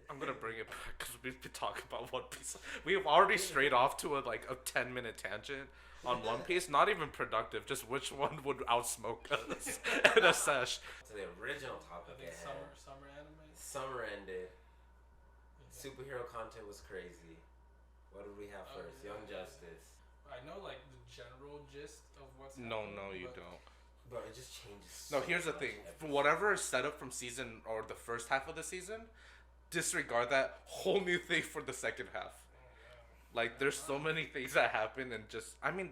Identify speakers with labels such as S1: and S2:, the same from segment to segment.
S1: I'm gonna bring it back because we've been talking about One Piece. We've already strayed off to a 10-minute tangent on One Piece. Not even productive. Just which one would outsmoke us in a sesh.
S2: To the original topic
S3: I think
S2: at hand.
S3: summer anime.
S2: Summer ended. Superhero content was crazy. What did we have first? Young Justice.
S3: I know like the general gist of what's
S1: No,
S3: happening,
S1: no, you
S3: but
S1: don't.
S2: Bro, it just changes.
S1: No, here's the thing. For whatever is set up from season or the first half of the season, disregard that whole new thing for the second half. Like, there's so many things that happen, and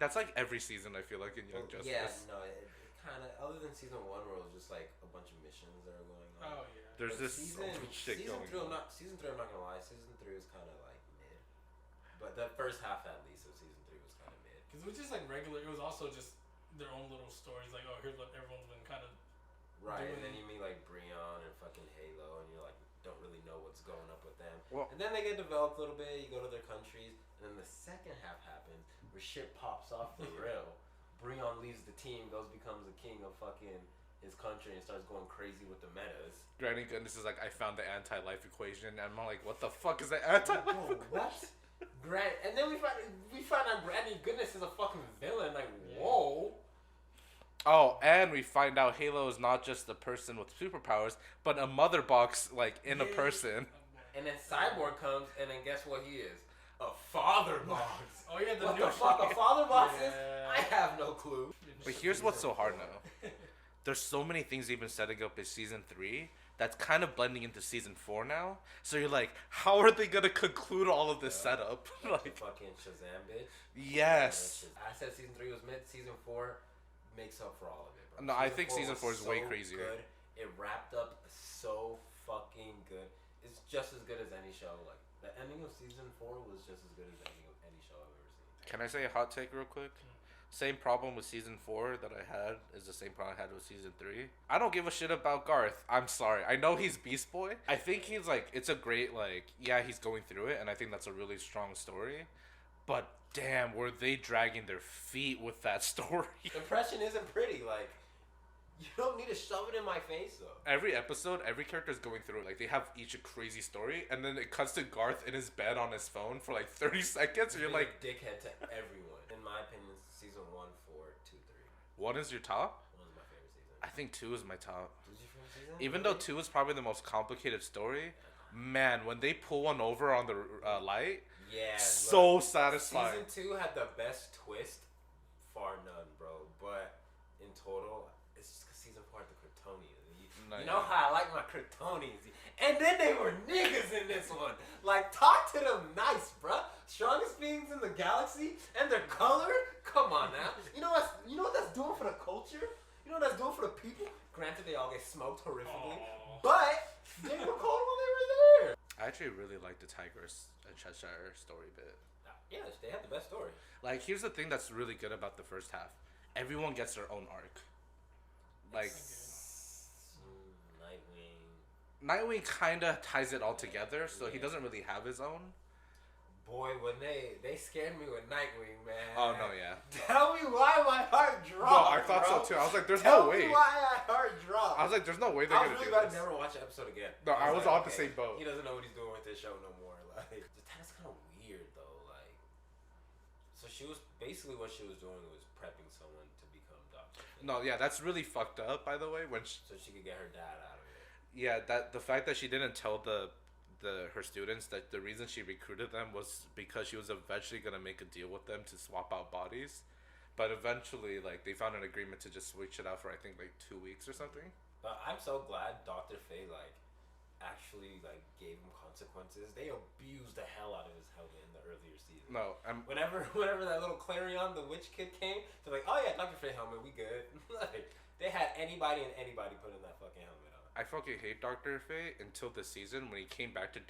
S1: that's like every season. I feel like in Young Justice.
S2: Yeah, no, it kind of. Other than season 1, where it was just like a bunch of missions that are going on.
S3: Oh yeah.
S1: There's
S2: But
S1: this so much shit
S2: season
S1: going
S2: 3,
S1: on.
S2: Season 3, I'm not gonna lie. Season 3 was kind of like mid, but the first half at least of season 3 was kind of mid.
S3: Because it was just like regular. It was also just their own little stories. Like, oh, here's what everyone's been kind of.
S2: Right, and then you meet like Breon and fucking Halo, and you're like don't really know what's going up with them.
S1: Well,
S2: And then they get developed a little bit. You go to their countries, and then the second half happens where shit pops off the rail. Breon leaves the team, becomes the king of fucking his country, and starts going crazy with the metas.
S1: Granny Goodness is like, I found the anti-life equation, and I'm like, what the fuck is the anti-life
S2: Bro, what? And then we find out Granny Goodness is a fucking villain. Like, whoa.
S1: Oh, and we find out Halo is not just a person with superpowers, but a mother box, like, in a person.
S2: And then Cyborg comes, and then guess what he is? A father box.
S3: Oh yeah,
S2: What the fuck a father box is?
S3: Yeah.
S2: I have no clue.
S1: But here's what's so hard now. There's so many things they've been setting up in season 3 that's kind of blending into season 4 now. So you're like, how are they gonna conclude all of this setup?
S2: Like fucking Shazam, bitch.
S1: Yes.
S2: I said season 3 was mid. Season 4 makes up for all of it, bro.
S1: No, I think season 4 is way
S2: so
S1: crazier.
S2: Good. It wrapped up so fucking good. It's just as good as any show. Like the ending of season 4 was just as good as the ending of any show I've ever seen.
S1: Can I say a hot take real quick? Same problem with season 4 that I had is the same problem I had with season 3. I don't give a shit about Garth. I'm sorry. I know he's Beast Boy. I think he's like, it's a great, like, yeah, he's going through it, and I think that's a really strong story. But damn, were they dragging their feet with that story?
S2: Impression isn't pretty. Like, you don't need to shove it in my face, though.
S1: Every episode, every character is going through it. Like, they have each a crazy story, and then it cuts to Garth in his bed on his phone for like 30 seconds, and you're
S2: Being
S1: like,
S2: a dickhead to everyone. In my opinion, season 1, 4, 2, 3.
S1: 1 is your top?
S2: 1 is my favorite season.
S1: I think 2 is my top.
S2: 2's your favorite season?
S1: Even though 2 is probably the most complicated story, man, when they pull one over on the light,
S2: Yeah.
S1: so satisfying.
S2: Season 2 had the best twist, far none, bro. But in total, it's just because season 4 had the Kryptonians. You know how I like my Kryptonians. And then they were niggas in this one. Like, talk to them nice, bruh. Strongest beings in the galaxy, and their color? Come on now. You know what that's doing for the culture? You know what that's doing for the people? Granted, they all get smoked horrifically.
S3: Aww.
S2: But they were cold when they were there.
S1: I actually really like the Tigers and Cheshire story bit.
S2: Yeah, they had the best story.
S1: Like, here's the thing that's really good about the first half. Everyone gets their own arc. Like, Nightwing kind of ties it all together, so he doesn't really have his own.
S2: Boy, when they scared me with Nightwing, man.
S1: Oh, no, yeah.
S2: Tell me why my heart dropped.
S1: No, I thought
S2: bro.
S1: so, too. I was like, there's
S2: Tell
S1: no way.
S2: me why my heart dropped.
S1: I was like, there's no way they're
S2: I
S1: going
S2: was
S1: to
S2: really
S1: do
S2: about
S1: this.
S2: to never watch the episode again.
S1: No, I was on
S2: like,
S1: the same boat.
S2: He doesn't know what he's doing with this show no more. Like, Zatanna's kind of weird, though. Like, so she was, basically what she was doing was prepping someone to become Doctor.
S1: No, yeah, that's really fucked up, by the way.
S2: So she could get her dad out of it.
S1: Yeah, that the fact that she didn't tell her students that the reason she recruited them was because she was eventually gonna make a deal with them to swap out bodies, but eventually like they found an agreement to just switch it out for I think like 2 weeks or something.
S2: But I'm so glad Dr. Fate like actually like gave him consequences. They abused the hell out of his helmet in the earlier season.
S1: No,
S2: Whenever that little Clarion, the witch kid came, they're like, oh yeah, Dr. Fate helmet, we good. Like, they had anybody and anybody put in that fucking helmet on.
S1: I fucking hate Dr. Fate until this season when he came back to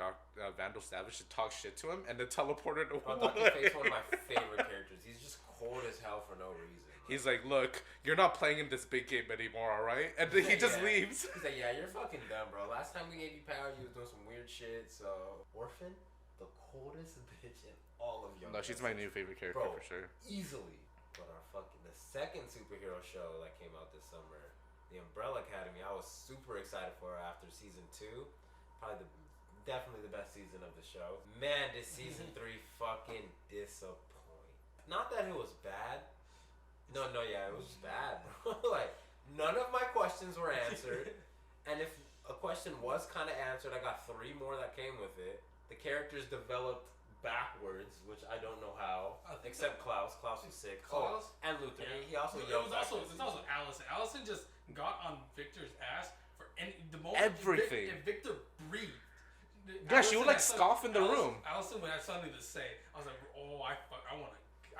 S1: Vandal Savage to talk shit to him and then teleported away.
S2: Oh, Dr. Fate's one of my favorite characters. He's just cold as hell for no reason.
S1: He's like, look, you're not playing in this big game anymore, alright? And then he just leaves.
S2: He's like, yeah, you're fucking dumb, bro. Last time we gave you power, you was doing some weird shit, so... Orphan, the coldest bitch in all of Young
S1: No, she's my new favorite character
S2: bro,
S1: for sure.
S2: Easily. But the second superhero show that came out this summer, The Umbrella Academy, I was super excited for after season 2. Probably definitely the best season of the show. Man, did season 3 fucking disappoint. Not that it was bad. No, yeah, it was bad, bro. Like, none of my questions were answered. And if a question was kind of answered, I got 3 more that came with it. The characters developed backwards, which I don't know how. Except Klaus. Klaus was sick.
S3: Klaus?
S2: And Luther.
S3: Yeah.
S2: He also
S3: It
S2: yelled.
S3: was also Allison. Allison just got on Victor's ass for the moment.
S1: Everything.
S3: If Victor breathed.
S1: Yeah, she would like scoff in the room.
S3: Allison would have something to say. I was like, oh, I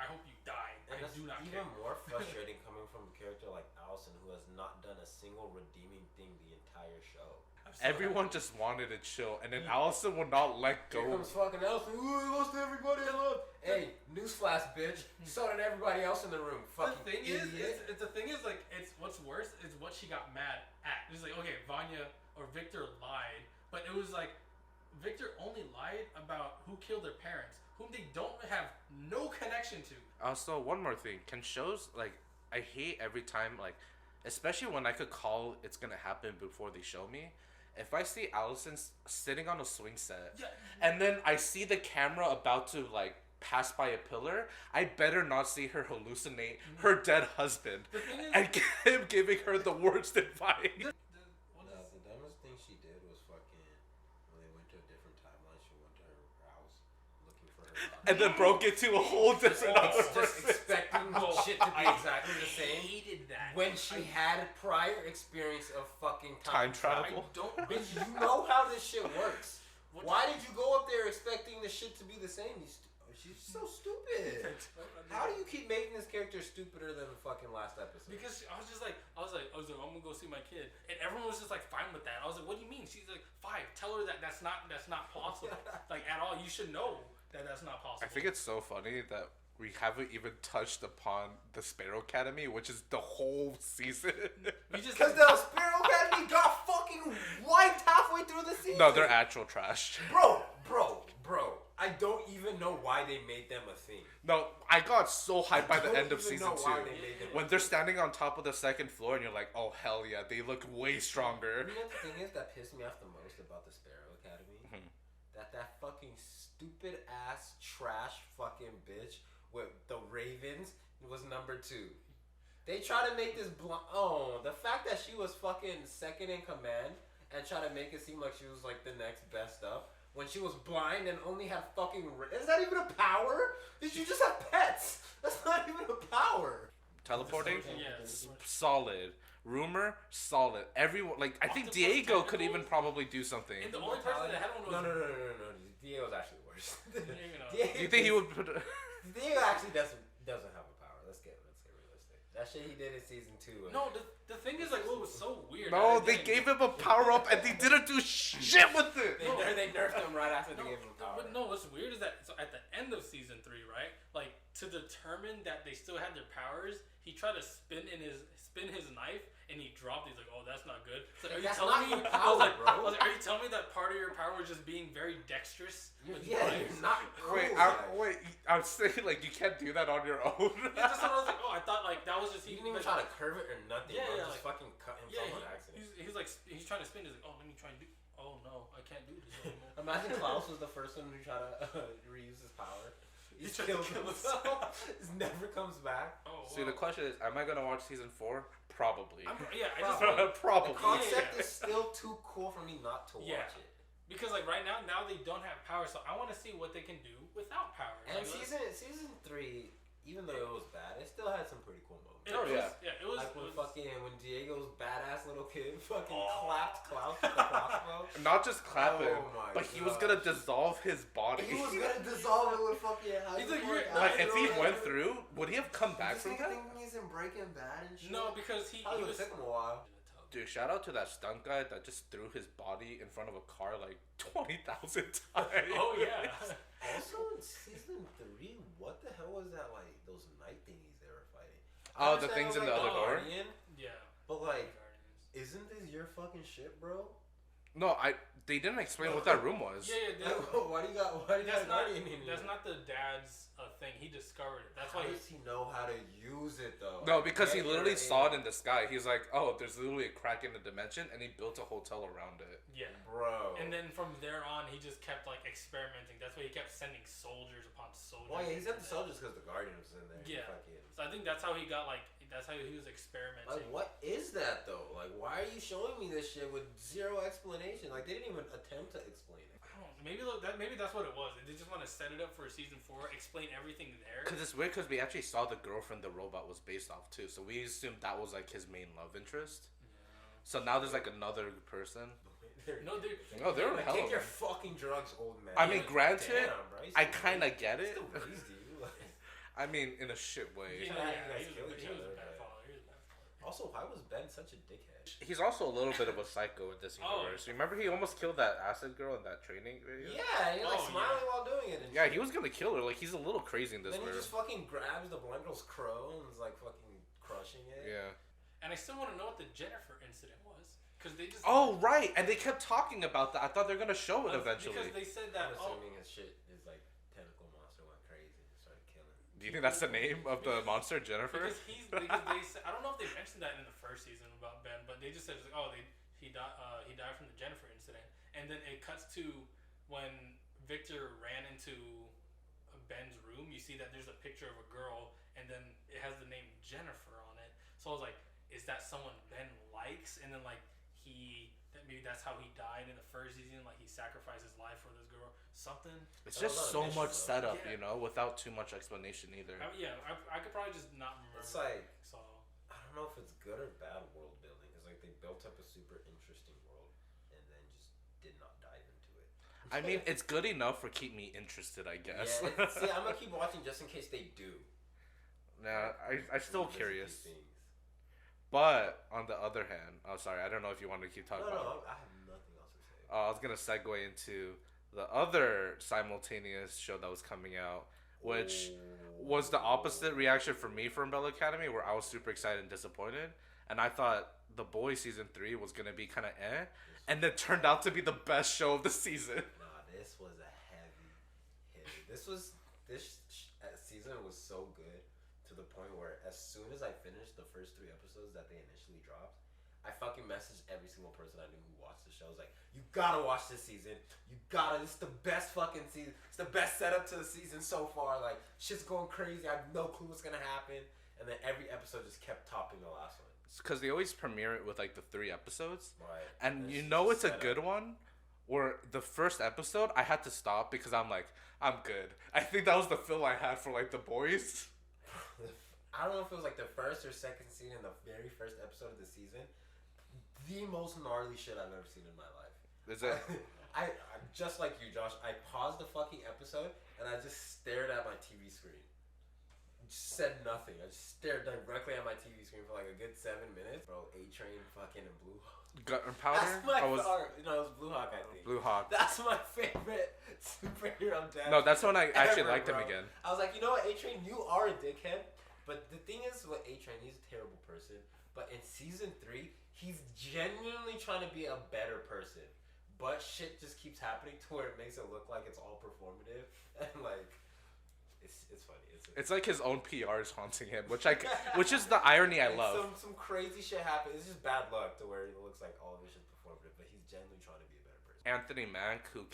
S3: hope you die.
S2: And
S3: I
S2: that's
S3: do not
S2: even
S3: care.
S2: more frustrating coming from a character like Allison, who has not done a single redeeming thing the entire show.
S1: Everyone just wanted to chill, and then Allison would not let go.
S2: Here comes fucking Allison. Ooh, he lost to everybody I love. Hey, newsflash, bitch. So did everybody else in the room. Fucking
S3: the thing
S2: idiot.
S3: the thing is, like, it's what's worse is what she got mad at. It's like, okay, Vanya or Victor lied, but it was like Victor only lied about who killed their parents, whom they don't have no connection to.
S1: Also, one more thing. Can shows, like, I hate every time, like, especially when I could call it's gonna happen before they show me. If I see Allison sitting on a swing set, and then I see the camera about to, like, pass by a pillar, I better not see her hallucinate her dead husband and him giving her the worst advice.
S2: The dumbest thing she did was fucking when they went to a different timeline. She went to her house looking for her daughter.
S1: And then broke into a whole different other
S2: Just
S1: person.
S2: expecting shit to be exactly the same.
S3: Hated that.
S2: When she had prior experience of fucking
S1: Time travel.
S3: I don't.
S2: Bitch, you know how this shit works. Why did you go up there expecting the shit to be the same? She's so stupid. How do you keep making this character stupider than the fucking last episode?
S3: Because I was like, I'm gonna go see my kid, and everyone was just like fine with that. I was like, what do you mean? She's like, 5. Tell her that that's not possible, like at all. You should know that that's not possible.
S1: I think it's so funny that we haven't even touched upon the Sparrow Academy, which is the whole season.
S2: Because the Sparrow Academy got fucking wiped halfway through the season.
S1: No, they're actual trash.
S2: Bro. I don't even know why they made them a thing.
S1: No, I got so hyped by the end of
S2: I don't even
S1: season
S2: know
S1: 2.
S2: why they made them
S1: When they're standing on top of the 2nd floor and you're like, oh hell yeah, they look way stronger.
S2: You know what the thing is that pissed me off the most about the Sparrow Academy? That fucking stupid ass trash fucking bitch with the Ravens was number 2. They try to make this the fact that she was fucking second in command and try to make it seem like she was like the next best up when she was blind and only had fucking. Is that even a power? Did you just have pets? That's not even a power.
S1: Teleporting?
S3: Yes.
S1: Solid. Rumor? Solid. Everyone, like, I think Diego could even probably do something.
S3: And the only person that had one was
S2: No. Diego's actually worse.
S1: Do you think he would put...
S2: Diego actually doesn't have a power. Let's get realistic. That shit he did in season 2.
S3: No, the thing is, like, what was so weird.
S1: No, they gave him a power up and they didn't do shit with it.
S2: They nerfed him right after they gave him a power.
S3: But no, what's weird is that at the end of season 3, right? Like, to determine that they still had their powers, he tried to spin his knife and he dropped it. He's like, oh, that's not good. So are you telling me? I was like, are you telling me that part of your power was just being very dexterous?
S2: You're not cool.
S1: Wait, I'm saying, like, you can't do that on your own.
S3: Yeah, that's what I was like, oh, I thought, like, that was just...
S2: He didn't even try to curve it or nothing, bro. Just
S3: like,
S2: fucking cut himself on accident.
S3: He's like, he's trying to spin. He's like, oh, let me try and do... Oh, no, I can't do this anymore.
S2: Imagine Klaus was the first one who tried to reuse his power. He
S3: tried to kill
S2: himself. It never comes back.
S3: Oh,
S1: See, the question is, am I going to watch season 4? Probably.
S2: The
S1: Probably.
S2: concept is still too cool for me not to watch it.
S3: Because, like, right now they don't have power, so I want to see what they can do without power.
S2: And
S3: like,
S2: season 3, even though it was bad, it still had some pretty cool moments.
S3: It was
S2: like when Diego's badass little kid fucking clapped Klaus with the crossbow.
S1: Not just clap him, but he was gonna dissolve his body.
S2: He was gonna dissolve it with fucking.
S1: Like, if he went through, would he have come back from that?
S2: Think he's in Breaking Bad and shit?
S3: No, because he
S2: was
S3: was...
S2: took him a while.
S1: Dude, shout out to that stunt guy that just threw his body in front of a car like 20,000 times.
S3: Oh, yeah.
S2: Also, in season 3, what the hell was that, like, those night thingies they were fighting?
S1: Oh, the things in the other door?
S3: Yeah.
S2: But, like, isn't this your fucking shit, bro?
S1: No, They didn't explain what that room was.
S3: Yeah.
S2: Why do you got Guardian in here?
S3: That's not the dad's thing. He discovered it. That's
S2: How
S3: why
S2: does he know how to use it though?
S1: No, because he literally saw it in the sky. He's like, oh, there's literally a crack in the dimension, and he built a hotel around it.
S3: Yeah,
S2: bro.
S3: And then from there on, he just kept like experimenting. That's why he kept sending soldiers upon soldiers.
S2: Well, yeah, he sent the soldiers because the Guardian was in there.
S3: Yeah. So I think that's how he got like. That's how he was experimenting.
S2: Like, what is that though? Like, why are you showing me this shit with zero explanation? Like, they didn't even attempt to explain it.
S3: I don't know. Maybe that's what it was. They just want to set it up for season 4, explain everything there.
S1: Because it's weird because we actually saw the girlfriend the robot was based off too, so we assumed that was like his main love interest. Yeah. So now there's like another person. They're
S2: like, take your fucking drugs, old man.
S1: I mean, granted,
S2: damn,
S1: I kind of get it.
S2: Still raised you.
S1: I mean, in a shit way.
S3: He was a bad father.
S2: Also, why was Ben such a dickhead?
S1: He's also a little bit of a psycho in this universe. Remember, he almost killed that acid girl in that training video?
S2: Yeah, he smiling while doing it. And
S1: yeah, he was gonna kill her. Like, he's a little crazy in this.
S2: Then he just fucking grabs the blind girl's crow and is like fucking crushing it.
S1: Yeah.
S3: And I still want to know what the Jennifer incident was. Because they just...
S1: Oh, right. And they kept talking about that. I thought they were gonna show it eventually.
S3: Because they said that...
S2: I'm assuming his shit is like tentacle monster went crazy and started killing.
S1: Do you think that's the name of the monster, Jennifer?
S3: Because they said, I don't know if they mentioned that in the first season about Ben, but they just said, like, oh, he died from the Jennifer incident. And then it cuts to when Victor ran into Ben's room. You see that there's a picture of a girl, and then it has the name Jennifer on it. So I was like, is that someone Ben likes? And then like maybe that's how he died in the first season. Like he sacrificed his life for this girl. Something.
S1: It's just so much setup, you know, without too much explanation either.
S3: I could probably just not remember.
S2: It's like, so I don't know if it's good or bad world building. Because like they built up a super interesting world and then just did not dive into it.
S1: I mean, it's good enough for keep me interested, I guess.
S2: Yeah, see, I'm gonna keep watching just in case they do.
S1: Nah, I'm still curious. But on the other hand, sorry, I don't know if you want to keep talking about it.
S2: No, I have nothing else to say.
S1: I was gonna segue into the other simultaneous show that was coming out, which was the opposite reaction for me for Umbrella Academy, where I was super excited and disappointed, and I thought The Boys season 3 was gonna be kind of and then turned out to be the best show of the season.
S2: Nah, this was a heavy hit. This season was so good. To the point where as soon as I finished the first 3 episodes that they initially dropped, I fucking messaged every single person I knew who watched the show. I was like, you gotta watch this season. It's the best fucking season. It's the best setup to the season so far. Like, shit's going crazy. I have no clue what's gonna happen. And then every episode just kept topping the last one.
S1: Because they always premiere it with like the 3 episodes.
S2: Right.
S1: And you know it's a good one. Where the first episode, I had to stop because I'm like, I'm good. I think that was the feel I had for like The Boys.
S2: I don't know if it was like the first or second scene in the very first episode of the season. The most gnarly shit I've ever seen in my life.
S1: Is it?
S2: I just like you, Josh. I paused the fucking episode and I just stared at my TV screen. Just said nothing. I just stared directly at my TV screen for like a good 7 minutes. Bro, A-Train fucking and Blue Hawk.
S1: Gunpowder?
S2: That's my favorite. No, it was Blue Hawk, I think.
S1: Blue Hawk.
S2: That's my favorite superhero dad.
S1: No, that's when I actually liked him again.
S2: I was like, you know what, A-Train, you are a dickhead. But the thing is with A-Train, he's a terrible person. But in season 3, he's genuinely trying to be a better person. But shit just keeps happening to where it makes it look like it's all performative. And like, it's funny.
S1: It's like his own PR is haunting him, which is the irony I love.
S2: Some crazy shit happened. It's just bad luck to where it looks like all of his shit's performative. But he's genuinely trying to be a better person.
S1: Anthony Mack, who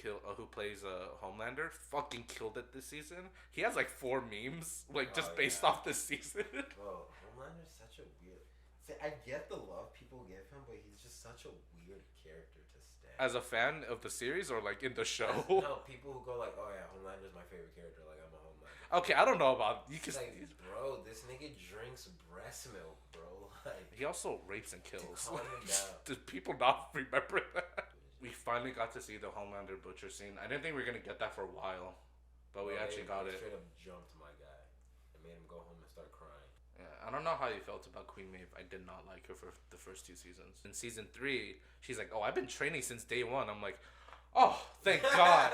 S1: plays Homelander, fucking killed it this season. He has like 4 memes, based off this season.
S2: Bro, Homelander's such a weird. See, I get the love people give him, but he's just such a weird character to stand.
S1: As a fan of the series, or like in the show?
S2: No, people who go like, "Oh yeah, Homelander's my favorite character." Like I'm a Homelander.
S1: Okay, I don't know about you. Can
S2: like, bro, this nigga drinks breast milk, bro. Like
S1: he also rapes and kills.
S2: Calm him down.
S1: Does people not remember that? We finally got to see the Homelander butcher scene. I didn't think we were gonna get that for a while, but we actually got it.
S2: Straight up jumped my guy and made him go home and start crying.
S1: Yeah, I don't know how you felt about Queen Maeve. I did not like her for the first 2 seasons. In season 3, she's like, "Oh, I've been training since day 1." I'm like, "Oh, thank God."